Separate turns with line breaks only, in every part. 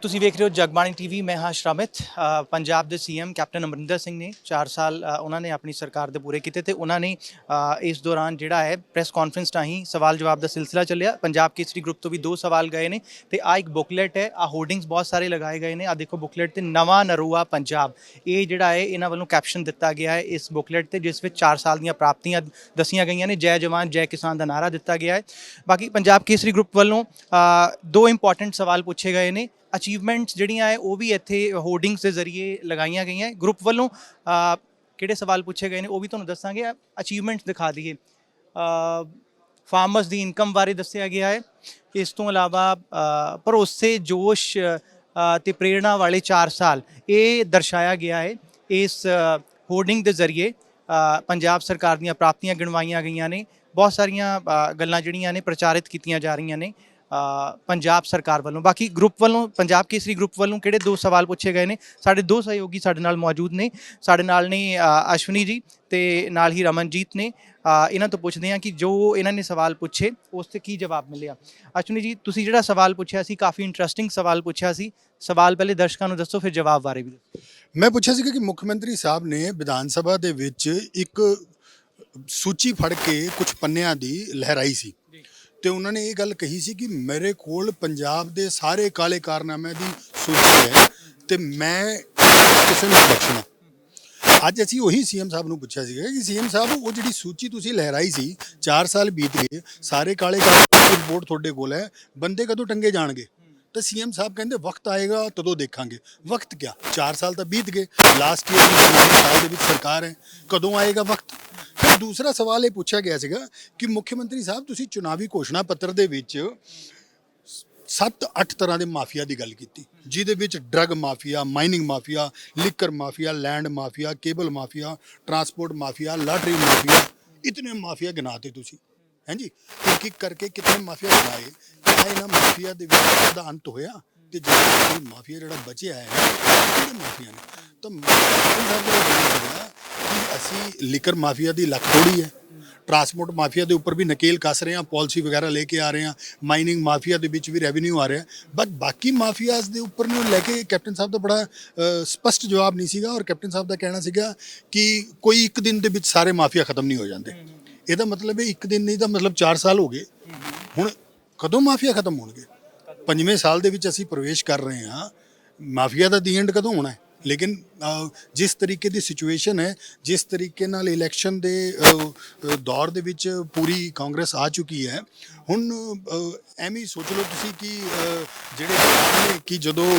ਤੁਸੀਂ ਵੇਖ ਰਹੇ ਹੋ ਜਗਬਾਣੀ ਟੀਵੀ। ਮੈਂ ਹਾਂ ਸ਼ਰਮਿਤ। ਪੰਜਾਬ ਦੇ ਸੀਐਮ ਕੈਪਟਨ ਅਮਰਿੰਦਰ ਸਿੰਘ ਨੇ 4 ਸਾਲ ਉਹਨਾਂ ਨੇ ਆਪਣੀ ਸਰਕਾਰ ਦੇ ਪੂਰੇ ਕੀਤੇ ਤੇ ਉਹਨਾਂ ਨੇ ਇਸ ਦੌਰਾਨ ਜਿਹੜਾ ਹੈ ਪ੍ਰੈਸ ਕਾਨਫਰੰਸ ਰਾਹੀਂ ਸਵਾਲ ਜਵਾਬ ਦਾ ਸਿਲਸਿਲਾ ਚੱਲਿਆ। ਪੰਜਾਬ ਕੇਸਰੀ ਗਰੁੱਪ ਤੋਂ ਵੀ 2 ਸਵਾਲ ਗਏ ਨੇ ਤੇ ਆ ਇੱਕ ਬੁਕਲੈਟ ਹੈ, ਆ ਹੋਰਡਿੰਗਸ ਬਹੁਤ ਸਾਰੇ ਲਗਾਏ ਗਏ ਨੇ। ਆ ਦੇਖੋ ਬੁਕਲੈਟ ਤੇ ਨਵਾਂ ਨਰੂਆ ਪੰਜਾਬ, ਇਹ ਜਿਹੜਾ ਹੈ ਇਹਨਾਂ ਵੱਲੋਂ ਕੈਪਸ਼ਨ ਦਿੱਤਾ ਗਿਆ ਹੈ ਇਸ ਬੁਕਲੈਟ ਤੇ, ਜਿਸ ਵਿੱਚ 4 ਸਾਲ ਦੀਆਂ ਪ੍ਰਾਪਤੀਆਂ ਦੱਸੀਆਂ ਗਈਆਂ ਨੇ। ਜੈ ਜਵਾਨ ਜੈ ਕਿਸਾਨ ਦਾ ਨਾਰਾ ਦਿੱਤਾ ਗਿਆ ਹੈ। ਬਾਕੀ ਪੰਜਾਬ ਕੇਸਰੀ ਗਰੁੱਪ ਵੱਲੋਂ 2 ਇੰਪੋਰਟੈਂਟ ਸਵਾਲ ਪੁੱਛੇ ਗਏ ਨੇ। ਅਚੀਵਮੈਂਟਸ ਜਿਹੜੀਆਂ ਹੈ ਉਹ ਵੀ ਇੱਥੇ ਹੋਰਡਿੰਗਸ ਦੇ ਜ਼ਰੀਏ ਲਗਾਈਆਂ ਗਈਆਂ। ਗਰੁੱਪ ਵੱਲੋਂ ਕਿਹੜੇ ਸਵਾਲ ਪੁੱਛੇ ਗਏ ਨੇ ਉਹ ਵੀ ਤੁਹਾਨੂੰ ਦੱਸਾਂਗੇ। ਅਚੀਵਮੈਂਟਸ ਦਿਖਾ ਦਈਏ। ਫਾਰਮਰਸ ਦੀ ਇਨਕਮ ਬਾਰੇ ਦੱਸਿਆ ਗਿਆ ਹੈ। ਇਸ ਤੋਂ ਇਲਾਵਾ ਭਰੋਸੇ, ਜੋਸ਼ ਤੇ ਪ੍ਰੇਰਣਾ ਵਾਲੇ 4 ਸਾਲ ਇਹ ਦਰਸਾਇਆ ਗਿਆ ਹੈ ਇਸ ਹੋਰਡਿੰਗ ਦੇ ਜ਼ਰੀਏ। ਪੰਜਾਬ ਸਰਕਾਰ ਦੀਆਂ ਪ੍ਰਾਪਤੀਆਂ ਗਿਣਵਾਈਆਂ ਗਈਆਂ ਨੇ। ਬਹੁਤ ਸਾਰੀਆਂ ਗੱਲਾਂ ਜਿਹੜੀਆਂ ਨੇ ਪ੍ਰਚਾਰਿਤ ਕੀਤੀਆਂ ਜਾ ਰਹੀਆਂ ਨੇ ਪੰਜਾਬ ਸਰਕਾਰ ਵੱਲੋਂ। ਬਾਕੀ ਗਰੁੱਪ ਵੱਲੋਂ, ਪੰਜਾਬ ਕੇਸਰੀ ਗਰੁੱਪ ਵੱਲੋਂ ਕਿਹੜੇ 2 ਸਵਾਲ ਪੁੱਛੇ ਗਏ ਨੇ, ਸਾਡੇ 2 ਸਹਿਯੋਗੀ ਸਾਡੇ ਨਾਲ ਮੌਜੂਦ ਨੇ। ਸਾਡੇ ਨਾਲ ਨੇ ਅਸ਼ਵਨੀ ਜੀ ਤੇ ਨਾਲ ਹੀ ਰਮਨਜੀਤ ਨੇ। ਇਹਨਾਂ ਤੋਂ ਪੁੱਛਦੇ ਹਾਂ ਕਿ ਜੋ ਇਹਨਾਂ ਨੇ ਸਵਾਲ ਪੁੱਛੇ ਉਸ 'ਤੇ ਕੀ ਜਵਾਬ ਮਿਲਿਆ। ਅਸ਼ਵਨੀ ਜੀ, ਤੁਸੀਂ ਜਿਹੜਾ ਸਵਾਲ ਪੁੱਛਿਆ ਸੀ ਕਾਫੀ ਇੰਟਰਸਟਿੰਗ ਸਵਾਲ ਪੁੱਛਿਆ ਸੀ। ਸਵਾਲ ਪਹਿਲੇ ਦਰਸ਼ਕਾਂ ਨੂੰ ਦੱਸੋ, ਫਿਰ ਜਵਾਬ ਬਾਰੇ ਵੀ ਦੱਸੋ।
ਮੈਂ ਪੁੱਛਿਆ ਸੀ ਕਿ ਮੁੱਖ ਮੰਤਰੀ ਸਾਹਿਬ ਨੇ ਵਿਧਾਨ ਸਭਾ ਦੇ ਵਿੱਚ ਇੱਕ ਸੂਚੀ ਫੜ ਕੇ ਕੁਝ ਪੰਨਿਆਂ ਦੀ ਲਹਿਰਾਈ ਸੀ ਤੇ ਉਹਨਾਂ ਨੇ ਇਹ ਗੱਲ ਕਹੀ ਸੀ ਕਿ ਮੇਰੇ ਕੋਲ ਪੰਜਾਬ ਦੇ ਸਾਰੇ ਕਾਲੇ ਕਾਰਨਾਮਿਆਂ ਦੀ ਸੂਚੀ ਹੈ ਤੇ ਮੈਂ ਕਿਸੇ ਨੂੰ ਬਖਸ਼ਣਾ। ਅੱਜ ਅਸੀਂ ਉਹੀ ਸੀਐਮ ਸਾਹਿਬ ਨੂੰ ਪੁੱਛਿਆ ਸੀਗਾ ਕਿ ਸੀਐਮ ਸਾਹਿਬ, ਉਹ ਜਿਹੜੀ ਸੂਚੀ ਤੁਸੀਂ ਲਹਿਰਾਈ ਸੀ, 4 ਸਾਲ ਬੀਤ ਗਏ, ਸਾਰੇ ਕਾਲੇ ਕਾਰਨਾਮਿਆਂ ਦੀ ਰਿਪੋਰਟ ਤੁਹਾਡੇ ਕੋਲ ਹੈ, ਬੰਦੇ ਕਦੋਂ ਟੰਗੇ ਜਾਣਗੇ? ਤਾਂ ਸੀਐਮ ਸਾਹਿਬ ਕਹਿੰਦੇ ਵਕਤ ਆਏਗਾ ਤਦੋਂ ਦੇਖਾਂਗੇ। ਵਕਤ ਕਿਆ, 4 ਸਾਲ ਤਾਂ ਬੀਤ ਗਏ, ਲਾਸਟ ਈਅਰ ਦੀ ਸਾਲ ਦੇ ਵਿੱਚ ਸਰਕਾਰ ਹੈ, ਕਦੋਂ ਆਏਗਾ ਵਕਤ? ਫਿਰ ਦੂਸਰਾ ਸਵਾਲ ਇਹ ਪੁੱਛਿਆ ਗਿਆ ਸੀਗਾ ਕਿ ਮੁੱਖ ਮੰਤਰੀ ਸਾਹਿਬ, ਤੁਸੀਂ ਚੁਣਾਵੀ ਘੋਸ਼ਣਾ ਪੱਤਰ ਦੇ ਵਿੱਚ 7-8 ਤਰ੍ਹਾਂ ਦੇ ਮਾਫੀਆ ਦੀ ਗੱਲ ਕੀਤੀ, ਜਿਹਦੇ ਵਿੱਚ drug mafia, mining mafia, liquor mafia, land mafia, cable mafia, transport mafia, lottery mafia, ਇਤਨੇ ਮਾਫੀਆ ਗਿਣਾਤੇ ਤੁਸੀਂ। ਹਾਂਜੀ, ਇੱਕ ਇੱਕ ਕਰਕੇ ਕਿਤਨੇ ਮਾਫੀਆ ਗਿਣਾਏ। ਕਿਆ ਇਹਨਾਂ ਮਾਫੀਆ ਦੇ ਵਿੱਚ ਦਾ ਅੰਤ ਹੋਇਆ? ਤੇ ਜਿਹੜਾ ਮਾਫੀਆ ਜਿਹੜਾ ਬਚਿਆ ਹੈ ਕਿਹੜੇ ਮਾਫੀਆ ਨੇ? ਤਾਂ ਕਿ ਅਸੀਂ ਲਿਕਰ ਮਾਫੀਆ ਦੀ ਲੱਕ ਤੋੜੀ ਹੈ, ਟਰਾਂਸਪੋਰਟ ਮਾਫੀਆ ਦੇ ਉੱਪਰ ਵੀ ਨਕੇਲ ਕੱਸ ਰਹੇ ਹਾਂ, ਪਾਲਿਸੀ ਵਗੈਰਾ ਲੈ ਕੇ ਆ ਰਹੇ ਹਾਂ, ਮਾਈਨਿੰਗ ਮਾਫੀਆ ਦੇ ਵਿੱਚ ਵੀ ਰੈਵਨਿਊ ਆ ਰਿਹਾ, ਬਟ ਬਾਕੀ ਮਾਫੀਆਜ਼ ਦੇ ਉੱਪਰ ਨੂੰ ਲੈ ਕੇ ਕੈਪਟਨ ਸਾਹਿਬ ਦਾ ਬੜਾ ਸਪਸ਼ਟ ਜਵਾਬ ਨਹੀਂ ਸੀਗਾ। ਔਰ ਕੈਪਟਨ ਸਾਹਿਬ ਦਾ ਕਹਿਣਾ ਸੀਗਾ ਕਿ ਕੋਈ ਇੱਕ ਦਿਨ ਦੇ ਵਿੱਚ ਸਾਰੇ ਮਾਫੀਆ ਖਤਮ ਨਹੀਂ ਹੋ ਜਾਂਦੇ। ਇਹਦਾ ਮਤਲਬ ਹੈ ਇੱਕ ਦਿਨ ਨਹੀਂ, ਤਾਂ ਮਤਲਬ 4 ਸਾਲ ਹੋ ਗਏ। ਹੁਣ ਕਦੋਂ ਮਾਫੀਆ ਖਤਮ ਹੋਣਗੇ? 5ਵੇਂ ਸਾਲ ਦੇ ਵਿੱਚ ਅਸੀਂ ਪ੍ਰਵੇਸ਼ ਕਰ ਰਹੇ ਹਾਂ, ਮਾਫੀਆ ਦਾ ਦੀ ਐਂਡ ਕਦੋਂ ਹੋਣਾ ਹੈ? ਲੇਕਿਨ ਜਿਸ ਤਰੀਕੇ ਦੀ ਸਿਚੁਏਸ਼ਨ ਹੈ, ਜਿਸ ਤਰੀਕੇ ਨਾਲ ਇਲੈਕਸ਼ਨ ਦੇ ਦੌਰ ਦੇ ਵਿੱਚ ਪੂਰੀ ਕਾਂਗਰਸ ਆ ਚੁੱਕੀ ਹੈ, ਹੁਣ ਐਵੇਂ ਸੋਚ ਲਓ ਤੁਸੀਂ ਕਿ ਜਿਹੜੇ ਨੇ ਕਿ ਜਦੋਂ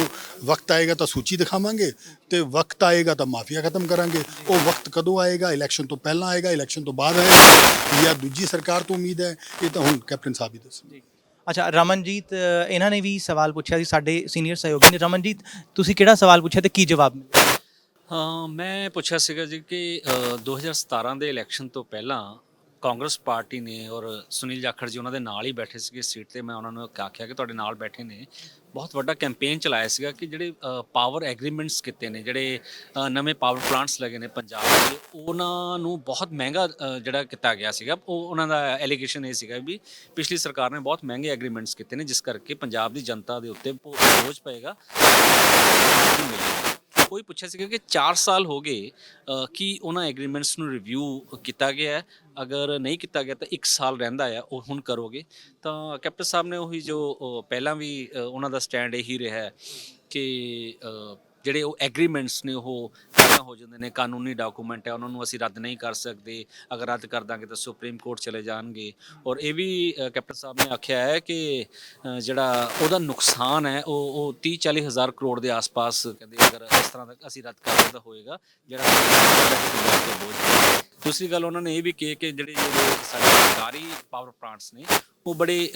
ਵਕਤ ਆਏਗਾ ਤਾਂ ਸੂਚੀ ਦਿਖਾਵਾਂਗੇ ਤੇ ਵਕਤ ਆਏਗਾ ਤਾਂ ਮਾਫੀਆ ਖਤਮ ਕਰਾਂਗੇ। ਉਹ ਵਕਤ ਕਦੋਂ ਆਏਗਾ? ਇਲੈਕਸ਼ਨ ਤੋਂ ਪਹਿਲਾਂ ਆਏਗਾ, ਇਲੈਕਸ਼ਨ ਤੋਂ ਬਾਅਦ ਆਏਗਾ, ਜਾਂ ਦੂਜੀ ਸਰਕਾਰ ਤੋਂ ਉਮੀਦ ਹੈ? ਇਹ ਤਾਂ ਹੁਣ ਕੈਪਟਨ ਸਾਹਿਬ ਹੀ ਦੱਸਣ।
ਅੱਛਾ, ਰਮਨਜੀਤ, ਇਹਨਾਂ ਨੇ ਵੀ ਸਵਾਲ ਪੁੱਛਿਆ ਸੀ, ਸਾਡੇ ਸੀਨੀਅਰ ਸਹਿਯੋਗੀ ਨੇ। ਰਮਨਜੀਤ, ਤੁਸੀਂ ਕਿਹੜਾ ਸਵਾਲ ਪੁੱਛਿਆ ਤੇ ਕੀ ਜਵਾਬ ਮਿਲਿਆ?
ਹਾਂ, ਮੈਂ ਪੁੱਛਿਆ ਸੀਗਾ ਜੀ ਕਿ 2017 ਦੇ ਇਲੈਕਸ਼ਨ ਤੋਂ ਪਹਿਲਾਂ ਕਾਂਗਰਸ ਪਾਰਟੀ ਨੇ, ਔਰ ਸੁਨੀਲ ਜਾਖੜ ਜੀ ਉਹਨਾਂ ਦੇ ਨਾਲ ਹੀ ਬੈਠੇ ਸੀਗੇ ਸੀਟ ਤੇ, ਮੈਂ ਉਹਨਾਂ ਨੂੰ ਆਖਿਆ ਕਿ ਤੁਹਾਡੇ ਨਾਲ ਬੈਠੇ ਨੇ, ਬਹੁਤ ਵੱਡਾ ਕੈਂਪੇਨ ਚਲਾਇਆ ਸੀਗਾ ਕਿ ਜਿਹੜੇ ਪਾਵਰ ਐਗਰੀਮੈਂਟਸ ਕੀਤੇ ਨੇ, ਜਿਹੜੇ ਨਵੇਂ ਪਾਵਰ ਪਲਾਂਟਸ ਲੱਗੇ ਨੇ ਪੰਜਾਬ ਦੇ, ਉਹਨਾਂ ਨੂੰ ਬਹੁਤ ਮਹਿੰਗਾ ਜਿਹੜਾ ਕੀਤਾ ਗਿਆ ਸੀਗਾ। ਉਹ ਉਹਨਾਂ ਦਾ ਐਲੀਗੇਸ਼ਨ ਇਹ ਸੀਗਾ ਵੀ ਪਿਛਲੀ ਸਰਕਾਰ ਨੇ ਬਹੁਤ ਮਹਿੰਗੇ ਐਗਰੀਮੈਂਟਸ ਕੀਤੇ ਨੇ, ਜਿਸ ਕਰਕੇ ਪੰਜਾਬ ਦੀ ਜਨਤਾ ਦੇ ਉੱਤੇ ਬੋਝ ਪਏਗਾ। ਕੋਈ ਪੁੱਛਿਆ ਸੀਗਾ ਕਿ 4 ਸਾਲ ਹੋ ਗਏ, ਕਿ ਉਹਨਾਂ ਐਗਰੀਮੈਂਟਸ ਨੂੰ ਰਿਵਿਊ ਕੀਤਾ ਗਿਆ ਹੈ? ਅਗਰ ਨਹੀਂ ਕੀਤਾ ਗਿਆ ਤਾਂ 1 ਸਾਲ ਰਹਿੰਦਾ ਆ, ਉਹ ਹੁਣ ਕਰੋਗੇ? ਤਾਂ ਕੈਪਟਨ ਸਾਹਿਬ ਨੇ ਉਹੀ ਜੋ ਪਹਿਲਾਂ ਵੀ ਉਹਨਾਂ ਦਾ ਸਟੈਂਡ ਇਹੀ ਰਿਹਾ ਕਿ ਜਿਹੜੇ ਉਹ ਐਗਰੀਮੈਂਟਸ ਨੇ ਉਹ ਪਹਿਲਾਂ ਹੋ ਜਾਂਦੇ ਨੇ, ਕਾਨੂੰਨੀ ਡਾਕੂਮੈਂਟ ਹੈ, ਉਹਨਾਂ ਨੂੰ ਅਸੀਂ ਰੱਦ ਨਹੀਂ ਕਰ ਸਕਦੇ, ਅਗਰ ਰੱਦ ਕਰ ਦਾਂਗੇ ਤਾਂ ਸੁਪਰੀਮ ਕੋਰਟ ਚਲੇ ਜਾਣਗੇ। ਔਰ ਇਹ ਵੀ ਕੈਪਟਨ ਸਾਹਿਬ ਨੇ ਆਖਿਆ ਹੈ ਕਿ ਜਿਹੜਾ ਉਹਦਾ ਨੁਕਸਾਨ ਹੈ ਉਹ 30-40 ਹਜ਼ਾਰ ਕਰੋੜ ਦੇ ਆਸ-ਪਾਸ, ਕਹਿੰਦੇ ਅਗਰ ਇਸ ਤਰ੍ਹਾਂ ਦਾ ਅਸੀਂ ਰੱਦ ਕਰ ਦਿੰਦਾ ਹੋਏਗਾ ਜਿਹੜਾ। ਦੂਸਰੀ ਗੱਲ ਉਹਨਾਂ ਨੇ ਇਹ ਵੀ ਕਿਹਾ ਕਿ ਜਿਹੜੇ ਸਾਡੇ ਸਰਕਾਰੀ ਪਾਵਰ ਪਲਾਂਟਸ ਨੇ ਉਹ ਬੜੇ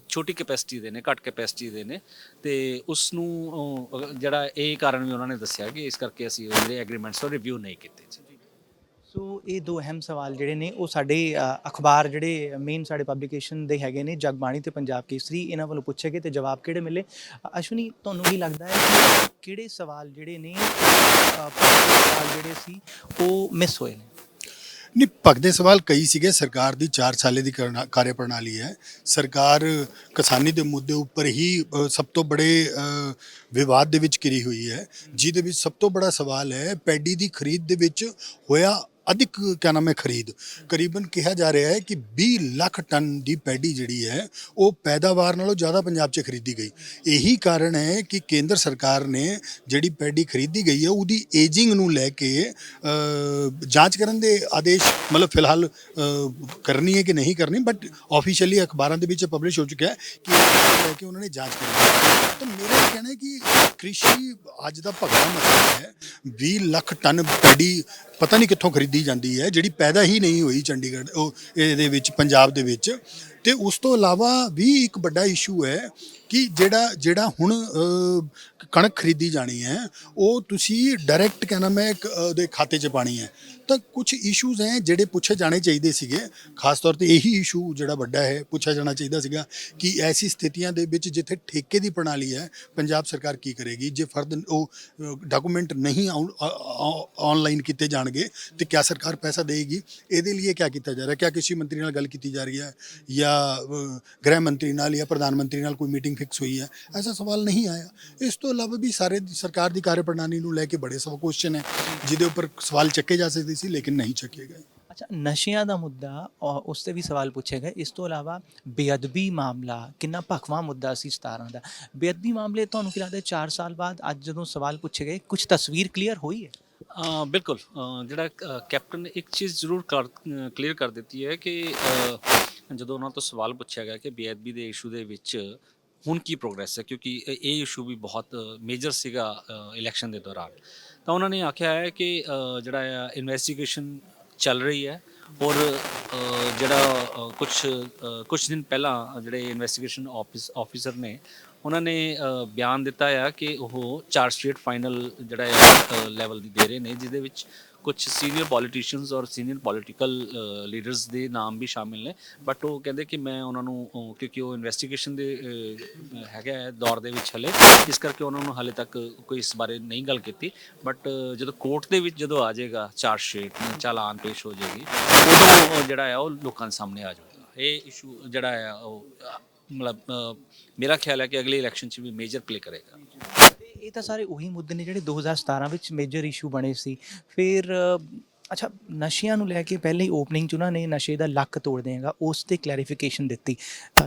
ਛੋਟੀ ਕੈਪੈਸਿਟੀ ਦੇ ਨੇ, ਘੱਟ ਕੈਪੈਸਿਟੀ ਦੇ ਨੇ, ਤੇ ਉਸ ਨੂੰ ਜਿਹੜਾ ਇਹ ਕਾਰਨ ਵੀ ਉਹਨਾਂ ਨੇ ਦੱਸਿਆ ਕਿ ਇਸ ਕਰਕੇ ਅਸੀਂ ਜਿਹੜੇ ਐਗਰੀਮੈਂਟਸ ਉਹ ਰਿਵਿਊ ਨਹੀਂ ਕੀਤੇ ਜੀ।
ਸੋ ਇਹ 2 ਅਹਿਮ ਸਵਾਲ ਜਿਹੜੇ ਨੇ ਉਹ ਸਾਡੇ ਅਖਬਾਰ ਜਿਹੜੇ ਮੇਨ ਸਾਡੇ ਪਬਲੀਕੇਸ਼ਨ ਦੇ ਹੈਗੇ ਨੇ, ਜਗਬਾਣੀ ਤੇ ਪੰਜਾਬ ਕੇਸਰੀ, ਇਹਨਾਂ ਵੱਲੋਂ ਪੁੱਛੇ ਗਏ ਤੇ ਜਵਾਬ ਕਿਹੜੇ ਮਿਲੇ। ਅਸ਼ਵਨੀ, ਤੁਹਾਨੂੰ ਕੀ ਲੱਗਦਾ ਹੈ ਕਿ ਕਿਹੜੇ ਸਵਾਲ ਜਿਹੜੇ ਨੇ ਸਵਾਲ ਜਿਹੜੇ ਸੀ ਉਹ ਮਿਸ ਹੋਏ ਨੇ?
ਨਹੀਂ, ਭਖਦੇ ਸਵਾਲ ਕਈ ਸੀਗੇ। ਸਰਕਾਰ ਦੀ 4 ਸਾਲੇ ਦੀ ਕਾਰਜ ਪ੍ਰਣਾਲੀ ਹੈ। ਸਰਕਾਰ ਕਿਸਾਨੀ ਦੇ ਮੁੱਦੇ ਉੱਪਰ ਹੀ ਸਭ ਤੋਂ ਬੜੇ ਵਿਵਾਦ ਦੇ ਵਿੱਚ ਘਿਰੀ ਹੋਈ ਹੈ, ਜਿਹਦੇ ਵਿੱਚ ਸਭ ਤੋਂ ਬੜਾ ਸਵਾਲ ਹੈ ਪੈਡੀ ਦੀ ਖਰੀਦ ਦੇ ਵਿੱਚ ਹੋਇਆ ਅਧਿਕ ਕਿਆ ਨਾਮ ਹੈ ਖਰੀਦ। ਕਰੀਬਨ ਕਿਹਾ ਜਾ ਰਿਹਾ ਹੈ ਕਿ 20 ਲੱਖ ਟਨ ਦੀ ਪੈਡੀ ਜਿਹੜੀ ਹੈ ਉਹ ਪੈਦਾਵਾਰ ਨਾਲੋਂ ਜ਼ਿਆਦਾ ਪੰਜਾਬ 'ਚ ਖਰੀਦੀ ਗਈ। ਇਹੀ ਕਾਰਨ ਹੈ ਕਿ ਕੇਂਦਰ ਸਰਕਾਰ ਨੇ ਜਿਹੜੀ ਪੈਡੀ ਖਰੀਦੀ ਗਈ ਹੈ ਉਹਦੀ ਏਜਿੰਗ ਨੂੰ ਲੈ ਕੇ ਜਾਂਚ ਕਰਨ ਦੇ ਆਦੇਸ਼ ਮਤਲਬ ਫਿਲਹਾਲ ਕਰਨੀ ਹੈ ਕਿ ਨਹੀਂ ਕਰਨੀ, ਬਟ ਆਫੀਸ਼ੀਅਲੀ ਅਖਬਾਰਾਂ ਦੇ ਵਿੱਚ ਪਬਲਿਸ਼ ਹੋ ਚੁੱਕਿਆ ਹੈ ਕਿ ਇਹਨੂੰ ਲੈ ਕੇ ਉਹਨਾਂ ਨੇ ਜਾਂਚ ਕਰਨੀ ਹੈ। ਤਾਂ ਮੇਰਾ ਇਹ ਕਹਿਣਾ ਹੈ ਕਿ ਕ੍ਰਿਸ਼ੀ ਅੱਜ ਦਾ ਭਗੜਾ ਮਸਲਾ ਹੈ। 20 ਲੱਖ ਟਨ ਪੈਡੀ ਪਤਾ ਨਹੀਂ ਕਿੱਥੋਂ ਖਰੀਦੀ ਜਾਂਦੀ ਹੈ, ਜਿਹੜੀ ਪੈਦਾ ਹੀ ਨਹੀਂ ਹੋਈ ਚੰਡੀਗੜ੍ਹ ਉਹ ਇਹਦੇ ਵਿੱਚ ਪੰਜਾਬ ਦੇ ਵਿੱਚ। ਤੇ ਉਸ ਤੋਂ ਇਲਾਵਾ ਵੀ ਇੱਕ ਵੱਡਾ ਇਸ਼ੂ ਹੈ ਕਿ ਜਿਹੜਾ ਹੁਣ ਕਣਕ ਖਰੀਦੀ ਜਾਣੀ ਹੈ ਉਹ ਤੁਸੀਂ ਡਾਇਰੈਕਟ ਕਿਆ ਨਾਮ ਹੈ ਉਹਦੇ ਖਾਤੇ 'ਚ ਪਾਣੀ ਹੈ। ਤਾਂ ਕੁਝ ਇਸ਼ੂਜ਼ ਹੈ ਜਿਹੜੇ ਪੁੱਛੇ ਜਾਣੇ ਚਾਹੀਦੇ ਸੀਗੇ। ਖਾਸ ਤੌਰ ਤੇ ਇਹੀ ਇਸ਼ੂ ਜਿਹੜਾ ਵੱਡਾ ਹੈ ਪੁੱਛਿਆ ਜਾਣਾ ਚਾਹੀਦਾ ਸੀਗਾ ਕਿ ਐਸੀ ਸਥਿਤੀਆਂ ਦੇ ਵਿੱਚ ਜਿੱਥੇ ਠੇਕੇ ਦੀ ਪ੍ਰਣਾਲੀ ਹੈ ਪੰਜਾਬ ਸਰਕਾਰ ਕੀ ਕਰੇਗੀ। ਜੇ ਫਰਦ ਉਹ ਡਾਕੂਮੈਂਟ ਨਹੀਂ ਆਨਲਾਈਨ ਕੀਤੇ ਜਾਣਗੇ ਤੇ ਕਿਆ ਸਰਕਾਰ ਪੈਸਾ ਦੇਗੀ? ਇਹਦੇ ਲਈ ਕਿਆ ਕੀਤਾ ਜਾ ਰਿਹਾ? ਕਿਆ ਕਿਸੇ ਮੰਤਰੀ ਨਾਲ ਗੱਲ ਕੀਤੀ ਜਾ ਰਹੀ ਹੈ ਜਾਂ ਗ੍ਰਹਿ ਮੰਤਰੀ ਨਾਲ ਜਾਂ ਪ੍ਰਧਾਨ ਮੰਤਰੀ ਨਾਲ ਕੋਈ ਮੀਟਿੰਗ ਫਿਕਸ ਹੋਈ ਹੈ? ਐਸਾ ਸਵਾਲ ਨਹੀਂ ਆਇਆ। ਇਸ ਤੋਂ ਇਲਾਵਾ ਵੀ ਸਾਰੇ ਸਰਕਾਰ ਦੀ ਕਾਰਜ ਪ੍ਰਣਾਲੀ ਨੂੰ ਲੈ ਕੇ ਬੜੇ ਸਭ ਕੁਐਸਚਨ ਹੈ ਜਿਹਦੇ ਉੱਪਰ ਸਵਾਲ ਚੱਕੇ ਜਾ ਸਕਦੇ ਸੀ ਲੇਕਿਨ ਨਹੀਂ ਚੱਕੇ ਗਏ।
ਅੱਛਾ, ਨਸ਼ਿਆਂ ਦਾ ਮੁੱਦਾ ਉਸ ਤੇ ਵੀ ਸਵਾਲ ਪੁੱਛੇ ਗਏ। ਇਸ ਤੋਂ ਇਲਾਵਾ ਬੇਅਦਬੀ ਮਾਮਲਾ ਕਿੰਨਾ ਭਖਵਾ ਮੁੱਦਾ ਸੀ 17 ਦਾ। ਬੇਅਦਬੀ ਮਾਮਲੇ ਤੁਹਾਨੂੰ ਕੀ ਲੱਗਦਾ 4 ਸਾਲ ਬਾਅਦ ਅੱਜ ਜਦੋਂ ਸਵਾਲ ਪੁੱਛੇ ਗਏ ਕੁਝ ਤਸਵੀਰ ਕਲੀਅਰ ਹੋਈ ਹੈ?
ਬਿਲਕੁਲ। ਜਿਹੜਾ ਕੈਪਟਨ ਨੇ ਇੱਕ ਚੀਜ਼ ਜ਼ਰੂਰ ਕਲੀਅਰ ਕਰ ਦਿੱਤੀ ਹੈ ਕਿ ਜਦੋਂ ਉਹਨਾਂ ਤੋਂ ਸਵਾਲ ਪੁੱਛਿਆ ਗਿਆ ਕਿ ਬੇਅਦਬੀ ਦੇ ਇਸ਼ੂ ਦੇ ਵਿੱਚ ਹੁਣ ਕੀ ਪ੍ਰੋਗਰੈਸ ਹੈ, ਕਿਉਂਕਿ ਇਹ ਇਸ਼ੂ ਵੀ ਬਹੁਤ ਮੇਜਰ ਸੀਗਾ ਇਲੈਕਸ਼ਨ ਦੇ ਦੌਰਾਨ, ਤਾਂ ਉਹਨਾਂ ਨੇ ਆਖਿਆ ਹੈ ਕਿ ਜਿਹੜਾ ਆ ਇਨਵੈਸਟੀਗੇਸ਼ਨ ਚੱਲ ਰਹੀ ਹੈ ਔਰ ਜਿਹੜਾ ਕੁਝ ਦਿਨ ਪਹਿਲਾਂ ਜਿਹੜੇ ਇਨਵੈਸਟੀਗੇਸ਼ਨ ਆਫਿਸਰ ਨੇ ਉਹਨਾਂ ਨੇ ਬਿਆਨ ਦਿੱਤਾ ਆ ਕਿ ਉਹ ਚਾਰਜ ਸ਼ੀਟ ਫਾਈਨਲ ਜਿਹੜਾ ਆ ਲੈਵਲ ਦੀ ਦੇ ਰਹੇ ਨੇ, ਜਿਹਦੇ ਵਿੱਚ ਕੁਝ ਸੀਨੀਅਰ ਪੋਲੀਟੀਸ਼ੀਅਨਸ ਔਰ ਸੀਨੀਅਰ ਪੋਲੀਟੀਕਲ ਲੀਡਰਸ ਦੇ ਨਾਮ ਵੀ ਸ਼ਾਮਿਲ ਨੇ। ਬਟ ਉਹ ਕਹਿੰਦੇ ਕਿ ਮੈਂ ਉਹਨਾਂ ਨੂੰ ਕਿਉਂਕਿ ਉਹ ਇਨਵੈਸਟੀਗੇਸ਼ਨ ਦੇ ਹੈਗਾ ਹੈ ਦੌਰ ਦੇ ਵਿੱਚ ਹਲੇ, ਇਸ ਕਰਕੇ ਉਹਨਾਂ ਨੂੰ ਹਾਲੇ ਤੱਕ ਕੋਈ ਇਸ ਬਾਰੇ ਨਹੀਂ ਗੱਲ ਕੀਤੀ। ਬਟ ਜਦੋਂ ਕੋਰਟ ਦੇ ਵਿੱਚ ਜਦੋਂ ਆ ਜਾਏਗਾ ਚਾਰਜ ਸ਼ੀਟ ਚਾਲਾਨ ਪੇਸ਼ ਹੋ ਜਾਏਗੀ ਉਦੋਂ ਜਿਹੜਾ ਆ ਉਹ ਲੋਕਾਂ ਦੇ ਸਾਹਮਣੇ ਆ ਜਾਏਗਾ। ਇਹ ਇਸ਼ੂ ਜਿਹੜਾ ਆ ਉਹ ਮਤਲਬ ਮੇਰਾ ਖਿਆਲ ਹੈ ਕਿ ਅਗਲੇ ਇਲੈਕਸ਼ਨ 'ਚ ਵੀ ਮੇਜਰ ਪਲੇ ਕਰੇਗਾ।
ਇਹ ਤਾਂ ਸਾਰੇ ਉਹੀ ਮੁੱਦੇ ਨੇ ਜਿਹੜੇ 2017 ਵਿੱਚ ਮੇਜਰ ਇਸ਼ੂ ਬਣੇ ਸੀ। ਫਿਰ ਅੱਛਾ, ਨਸ਼ਿਆਂ ਨੂੰ ਲੈ ਕੇ ਪਹਿਲੇ ਹੀ ਓਪਨਿੰਗ 'ਚ ਉਹਨਾਂ ਨੇ ਨਸ਼ੇ ਦਾ ਲੱਕ ਤੋੜ ਦੇਗਾ ਉਸ 'ਤੇ ਕਲੈਰੀਫਿਕੇਸ਼ਨ ਦਿੱਤੀ।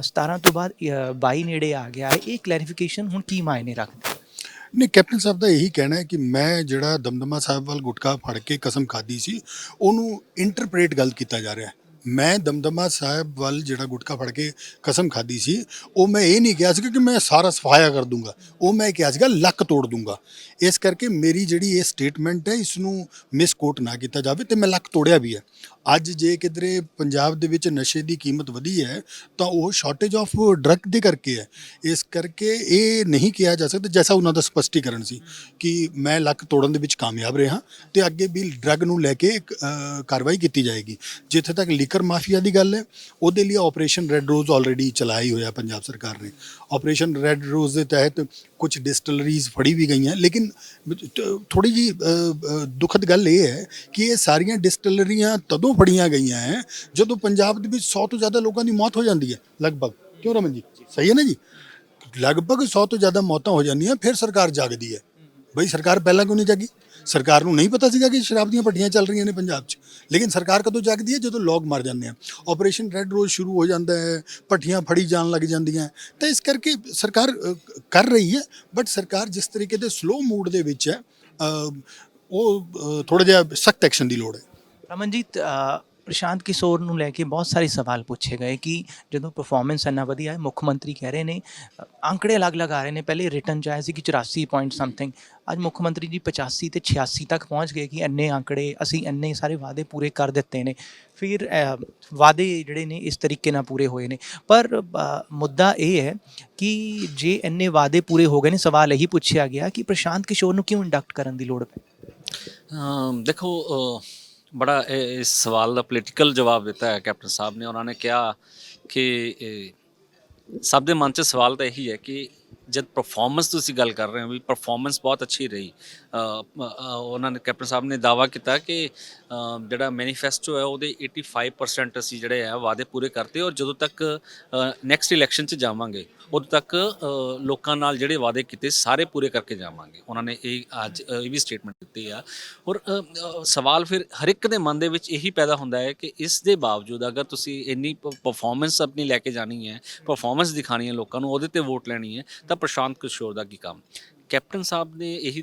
17 ਤੋਂ ਬਾਅਦ 22 ਨੇੜੇ ਆ ਗਿਆ ਹੈ। ਇਹ ਕਲੈਰੀਫਿਕੇਸ਼ਨ ਹੁਣ ਕੀ ਮਾਇਨੇ ਰੱਖਦੀ?
ਨਹੀਂ, ਕੈਪਟਨ ਸਾਹਿਬ ਦਾ ਇਹੀ ਕਹਿਣਾ ਹੈ ਕਿ ਮੈਂ ਜਿਹੜਾ ਦਮਦਮਾ ਸਾਹਿਬ ਵੱਲ ਗੁਟਕਾ ਫੜ ਕੇ ਕਸਮ ਖਾਧੀ ਸੀ ਉਹਨੂੰ ਇੰਟਰਪ੍ਰੇਟ ਗਲਤ ਕੀਤਾ ਜਾ ਰਿਹਾ ਹੈ। ਮੈਂ ਦਮਦਮਾ ਸਾਹਿਬ ਵੱਲ ਜਿਹੜਾ ਗੁਟਕਾ ਫੜ ਕੇ ਕਸਮ ਖਾਧੀ ਸੀ ਉਹ ਮੈਂ ਇਹ ਨਹੀਂ ਕਿਹਾ ਸੀ ਕਿ ਮੈਂ ਸਾਰਾ ਸਫਾਇਆ ਕਰ ਦੂੰਗਾ, ਉਹ ਮੈਂ ਕਿਹਾ ਸੀਗਾ ਲੱਕ ਤੋੜ ਦੂੰਗਾ। ਇਸ ਕਰਕੇ ਮੇਰੀ ਜਿਹੜੀ ਇਹ ਸਟੇਟਮੈਂਟ ਹੈ ਇਸ ਨੂੰ ਮਿਸਕੋਟ ਨਾ ਕੀਤਾ ਜਾਵੇ ਤੇ ਮੈਂ ਲੱਕ ਤੋੜਿਆ ਵੀ ਹੈ। ਅੱਜ ਜੇ ਕਿਧਰੇ ਪੰਜਾਬ ਦੇ ਵਿੱਚ ਨਸ਼ੇ ਦੀ ਕੀਮਤ ਵਧੀ ਹੈ ਤਾਂ ਉਹ ਸ਼ਾਰਟੇਜ ਆਫ ਡਰੱਗ ਦੇ ਕਰਕੇ ਹੈ। ਇਸ ਕਰਕੇ ਇਹ ਨਹੀਂ ਕਿਹਾ ਜਾ ਸਕਦਾ, ਜੈਸਾ ਉਹਨਾਂ ਦਾ ਸਪਸ਼ਟੀਕਰਨ ਸੀ ਕਿ ਮੈਂ ਲੱਕ ਤੋੜਨ ਦੇ ਵਿੱਚ ਕਾਮਯਾਬ ਰਿਹਾ ਤੇ ਅੱਗੇ ਵੀ ਡਰੱਗ ਨੂੰ ਲੈ ਕੇ ਕਾਰਵਾਈ ਕੀਤੀ ਜਾਏਗੀ। ਜਿੱਥੇ ਤੱਕ ਲੀਕਰ ਮਾਫੀਆ ਦੀ ਗੱਲ ਹੈ ਉਹਦੇ ਲਈ ਆਪਰੇਸ਼ਨ ਰੈੱਡ ਰੋਜ਼ ਆਲਰੇਡੀ ਚਲਾਈ ਹੋਇਆ ਪੰਜਾਬ ਸਰਕਾਰ ਨੇ। ਆਪਰੇਸ਼ਨ ਰੈੱਡ ਰੋਜ਼ ਦੇ ਤਹਿਤ ਕੁਝ ਡਿਸਟਿਲਰੀਜ਼ ਫੜੀ ਵੀ ਗਈਆਂ, ਲੇਕਿਨ ਥੋੜੀ ਜੀ ਦੁਖਦ ਗੱਲ ਇਹ ਹੈ ਕਿ ਇਹ ਸਾਰੀਆਂ ਡਿਸਟਿਲਰੀਆਂ ਤਦੋਂ ਫੜੀਆਂ ਗਈਆਂ ਹੈ ਜਦੋਂ ਪੰਜਾਬ ਦੇ ਵਿੱਚ 100 ਤੋਂ ਜ਼ਿਆਦਾ ਲੋਕਾਂ ਦੀ ਮੌਤ ਹੋ ਜਾਂਦੀ ਹੈ ਲਗਭਗ। ਕਿਉਂ ਰਮਨ ਜੀ, ਸਹੀ ਹੈ ਨਾ ਜੀ? ਲਗਭਗ 100 ਤੋਂ ਜ਼ਿਆਦਾ ਮੌਤਾਂ ਹੋ ਜਾਂਦੀਆਂ ਫਿਰ ਸਰਕਾਰ ਜਾਗਦੀ ਹੈ। ਬਈ ਸਰਕਾਰ ਪਹਿਲਾਂ ਕਿਉਂ ਨਹੀਂ ਜਾਗੀ? ਸਰਕਾਰ ਨੂੰ ਨਹੀਂ ਪਤਾ ਸੀਗਾ ਕਿ ਸ਼ਰਾਬ ਦੀਆਂ ਭੱਟੀਆਂ ਚੱਲ ਰਹੀਆਂ ਨੇ ਪੰਜਾਬ 'ਚ। ਲੇਕਿਨ ਸਰਕਾਰ ਕਦੋਂ ਜਾਗਦੀ ਹੈ? ਜਦੋਂ ਲੋਕ ਮਰ ਜਾਂਦੇ ਆ, ਆਪਰੇਸ਼ਨ ਰੈੱਡ ਰੋਜ਼ ਸ਼ੁਰੂ ਹੋ ਜਾਂਦਾ ਹੈ, ਭੱਟੀਆਂ ਫੜੀ ਜਾਣ ਲੱਗ ਜਾਂਦੀਆਂ। ਤਾਂ ਇਸ ਕਰਕੇ ਸਰਕਾਰ ਕਰ ਰਹੀ ਹੈ, ਬਟ ਸਰਕਾਰ ਜਿਸ ਤਰੀਕੇ ਦੇ ਸਲੋ ਮੂਡ ਦੇ ਵਿੱਚ ਹੈ ਉਹ ਥੋੜ੍ਹਾ ਜਿਹਾ ਸਖਤ ਐਕਸ਼ਨ ਦੀ ਲੋੜ ਹੈ।
ਰਮਨਜੀਤ, ਪ੍ਰਸ਼ਾਂਤ ਕਿਸ਼ੋਰ ਨੂੰ ਲੈ ਕੇ ਬਹੁਤ ਸਾਰੇ ਸਵਾਲ ਪੁੱਛੇ ਗਏ ਕਿ ਜਦੋਂ ਪਰਫਾਰਮੈਂਸ ਇੰਨਾ ਵਧੀਆ ਹੈ, ਮੁੱਖ ਮੰਤਰੀ ਕਹਿ ਰਹੇ ਨੇ ਅੰਕੜੇ ਅਲੱਗ-ਅਲੱਗ ਆ ਰਹੇ ਨੇ। ਪਹਿਲੇ ਰਿਟਨ 'ਚ ਆਇਆ ਸੀ ਕਿ 84 ਪੁਆਇੰਟ ਸਮਥਿੰਗ, ਅੱਜ ਮੁੱਖ ਮੰਤਰੀ ਜੀ 85 ਤੇ 86 ਤੱਕ ਪਹੁੰਚ ਗਏ ਕਿ ਇੰਨੇ ਅੰਕੜੇ ਅਸੀਂ ਇੰਨੇ ਸਾਰੇ ਵਾਅਦੇ ਪੂਰੇ ਕਰ ਦਿੱਤੇ ਨੇ। ਫਿਰ ਵਾਅਦੇ ਜਿਹੜੇ ਨੇ ਇਸ ਤਰੀਕੇ ਨਾਲ ਪੂਰੇ ਹੋਏ ਨੇ, ਪਰ ਮੁੱਦਾ ਇਹ ਹੈ ਕਿ ਜੇ ਇੰਨੇ ਵਾਅਦੇ ਪੂਰੇ ਹੋ ਗਏ ਨੇ, ਸਵਾਲ ਇਹੀ ਪੁੱਛਿਆ ਗਿਆ ਕਿ ਪ੍ਰਸ਼ਾਂਤ ਕਿਸ਼ੋਰ ਨੂੰ ਕਿਉਂ ਇੰਡਕਟ ਕਰਨ ਦੀ ਲੋੜ ਪਈ?
ਦੇਖੋ, ਬੜਾ ਇਸ ਸਵਾਲ ਦਾ ਪੋਲੀਟੀਕਲ ਜਵਾਬ ਦਿੱਤਾ ਹੈ ਕੈਪਟਨ ਸਾਹਿਬ ਨੇ। ਉਹਨਾਂ ਨੇ ਕਿਹਾ ਕਿ ਸਭ ਦੇ ਮਨ 'ਚ ਸਵਾਲ ਤਾਂ ਇਹੀ ਹੈ ਕਿ ਜਦ ਪਰਫਾਰਮੈਂਸ ਤੁਸੀਂ ਗੱਲ ਕਰ ਰਹੇ ਹੋ ਵੀ ਪਰਫਾਰਮੈਂਸ ਬਹੁਤ ਅੱਛੀ ਰਹੀ ਉਹਨਾਂ ਨੇ ਕੈਪਟਨ ਸਾਹਿਬ ਨੇ ਦਾਅਵਾ ਕੀਤਾ ਕਿ ਜਿਹੜਾ ਮੈਨੀਫੈਸਟੋ ਹੈ ਉਹਦੇ 85% ਅਸੀਂ ਜਿਹੜੇ ਆ ਵਾਅਦੇ ਪੂਰੇ ਕਰਤੇ ਔਰ ਜਦੋਂ ਤੱਕ ਨੈਕਸਟ ਇਲੈਕਸ਼ਨ 'ਚ ਜਾਵਾਂਗੇ ਉਦੋਂ ਤੱਕ ਲੋਕਾਂ ਨਾਲ ਜਿਹੜੇ ਵਾਅਦੇ ਕੀਤੇ ਸਾਰੇ ਪੂਰੇ ਕਰਕੇ ਜਾਵਾਂਗੇ। ਉਹਨਾਂ ਨੇ ਇਹ ਅੱਜ ਇਹ ਵੀ ਸਟੇਟਮੈਂਟ ਦਿੱਤੀ ਆ ਔਰ ਸਵਾਲ ਫਿਰ ਹਰ ਇੱਕ ਦੇ ਮਨ ਦੇ ਵਿੱਚ ਇਹੀ ਪੈਦਾ ਹੁੰਦਾ ਹੈ ਕਿ ਇਸ ਦੇ ਬਾਵਜੂਦ ਅਗਰ ਤੁਸੀਂ ਇੰਨੀ ਪਰਫਾਰਮੈਂਸ ਆਪਣੀ ਲੈ ਕੇ ਜਾਣੀ ਹੈ, ਪਰਫਾਰਮੈਂਸ ਦਿਖਾਣੀ ਹੈ ਲੋਕਾਂ ਨੂੰ, ਉਹਦੇ ਤੇ ਵੋਟ ਲੈਣੀ ਹੈ ਤਾਂ ਪ੍ਰਸ਼ਾਂਤ ਕਿਸ਼ੋਰ ਦਾ ਕੀ ਕੰਮ। ਕੈਪਟਨ ਸਾਹਿਬ ਨੇ ਇਹੀ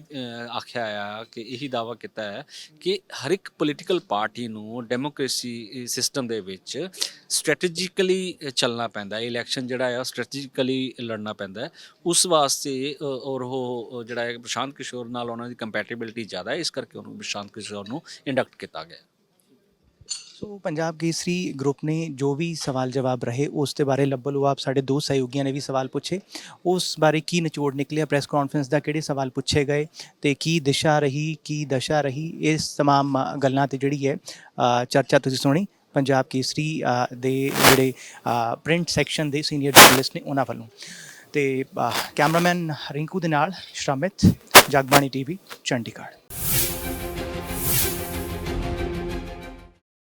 ਆਖਿਆ ਆ ਕਿ ਇਹੀ ਦਾਅਵਾ ਕੀਤਾ ਹੈ ਕਿ ਹਰ ਇੱਕ ਪੋਲੀਟੀਕਲ ਪਾਰਟੀ ਨੂੰ ਡੈਮੋਕ੍ਰੇਸੀ ਸਿਸਟਮ ਦੇ ਵਿੱਚ ਸਟ੍ਰੈਟੇਜਿਕਲੀ ਚੱਲਣਾ ਪੈਂਦਾ ਹੈ। ਇਲੈਕਸ਼ਨ ਜਿਹੜਾ ਹੈ ਸਟ੍ਰੈਟੇਜਿਕਲੀ ਲੜਨਾ ਪੈਂਦਾ ਹੈ। ਉਸ ਵਾਸਤੇ ਔਰ ਉਹ ਜਿਹੜਾ ਹੈ ਪ੍ਰਸ਼ਾਂਤ ਕਿਸ਼ੋਰ ਨਾਲ ਉਹਨਾਂ ਦੀ ਕੰਪੈਟੀਬਿਲਿਟੀ ਜ਼ਿਆਦਾ ਹੈ, ਇਸ ਕਰਕੇ ਉਹਨੂੰ ਪ੍ਰਸ਼ਾਂਤ ਕਿਸ਼ੋਰ ਨੂੰ ਇੰਡਕਟ ਕੀਤਾ ਗਿਆ।
ਸੋ ਪੰਜਾਬ ਕੇਸਰੀ ਗਰੁੱਪ ਨੇ ਜੋ ਵੀ ਸਵਾਲ ਜਵਾਬ ਰਹੇ ਉਸ ਦੇ ਬਾਰੇ ਲੱਭਲੂ ਆਪ ਸਾਡੇ ਦੋ ਸਹਿਯੋਗੀਆਂ ਨੇ ਵੀ ਸਵਾਲ ਪੁੱਛੇ, ਉਸ ਬਾਰੇ ਕੀ ਨਿਚੋੜ ਨਿਕਲਿਆ ਪ੍ਰੈਸ ਕਾਨਫਰੰਸ ਦਾ, ਕਿਹੜੇ ਸਵਾਲ ਪੁੱਛੇ ਗਏ ਤੇ ਕੀ ਦਿਸ਼ਾ ਰਹੀ, ਕੀ ਦਸ਼ਾ ਰਹੀ, ਇਸ ਤਮਾਮ ਗੱਲਾਂ ਤੇ ਜਿਹੜੀ ਹੈ ਚਰਚਾ ਤੁਸੀਂ ਸੁਣੀ ਪੰਜਾਬ ਕੇਸਰੀ ਦੇ ਜਿਹੜੇ ਪ੍ਰਿੰਟ ਸੈਕਸ਼ਨ ਦੇ ਸੀਨੀਅਰ ਜਰਨਲਿਸਟ ਨੇ ਉਹਨਾਂ ਵੱਲੋਂ। ਤੇ ਕੈਮਰਾਮੈਨ ਰਿੰਕੂ ਦੇ ਨਾਲ ਸ਼੍ਰਮਿਤ, ਜਗਬਾਣੀ ਟੀਵੀ, ਚੰਡੀਗੜ੍ਹ।